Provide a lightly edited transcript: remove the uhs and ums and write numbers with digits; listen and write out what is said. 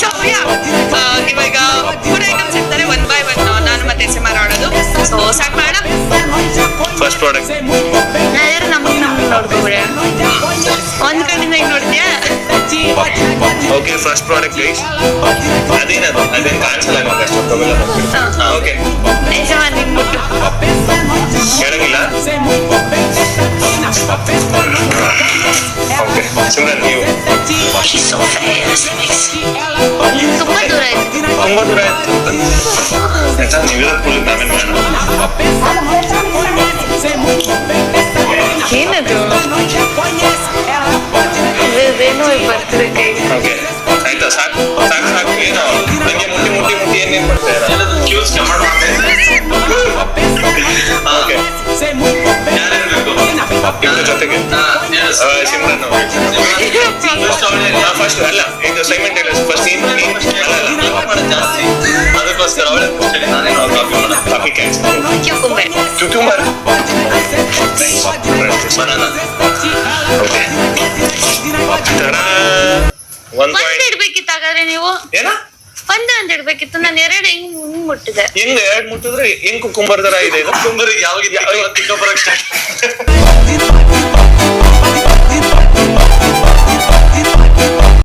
ಸೌಮ್ಯ ಇವಾಗ 4 ಐಟಮ್ಸ್ ಇರ್ತಾರೆ, 1 by 1 ನಾನು ಮತ್ತೆ SMR ಆಡೋದು. ಸೊ ಸ್ಟಾರ್ಟ್ ಮಾಡೋಣ. ಫಸ್ಟ್ ಪ್ರಾಡಕ್ಟ್ ಯಾರು ನಮಗೆ ನೋಡ್ಕೊಬಿಡ ಒಂದ್ ಕಡೆಯಿಂದ ಈಗ ನೋಡಿದ್ಯಾ. Okay, first product guys. ಅದೇನ್ ಕಾಣಿಸಲ್ಲ ನಮ್ಗೆ ಅಷ್ಟೊತ್ತವೆಲ್ಲ. ಓಕೆ, SMR ನಿನ್ ಮುಟ್ಟು ಕೇಳಂಗಿಲ್ಲ. ಓಕೆ, ಸಿಮ್ರನ್ ನೀವು. ತುಂಬಾ ದೂರ ಆಯ್ತು. ತುಂಬಾ ದೂರ ಆಯ್ತು. ನೀವಿರೋದು ಫುಲ್ ನಾವೇನ್ ಮಾಡೋಣ. ಏನದು ಏನೋ ಬರ್ತದೆ ಕೈ. ಓಕೆ ಆಯ್ತಾ, ಸಾಕು ಸಾಕು ಸಾಕು. ಏನೋ ನಂಗೆ ಮುಟ್ಟಿ ಏನೇನ್ ಮಾಡ್ತಾರೆ. ಓಕೆ, ಇದ್ರ ಜೊತೆಗೆ ಸಿಮ್ರನ್ ಫಸ್ಟ್ ಅಲ್ಲ, ಇದು ಸೈಮೆಂಟ್ ಫಸ್ಟ್ ಜಾಸ್ತಿ ಅದಕ್ಕೋಸ್ಕರ ಅವಳೆ ಕಾಫಿ ಕ್ಯಾನ್ಸಲ್. ಕ್ಯೂಕ್ಯೂಂಬರ್ ಬನಾನಾ. ಓಕೆ, ಒಂದ್ ಇಡ್ಬೇಕಿತ್ತು ಹಾಗಾದ್ರೆ ನೀವು. ಏನ ಒಂದ್ ಇಡ್ಬೇಕಿತ್ತು. ನಾನು 2 ಹಿಂಗ್ ಮುಟ್ಟಿದೆ. ಹೆಂಗ್ 2 ಮುಟ್ಟಿದ್ರೆ ಹೆಂಗ್ ಕುಕ್ಕುಂಬರ್ ತರ ಇದೆ. ಕುಕ್ಕುಂಬರ್ ಯಾವಾಗ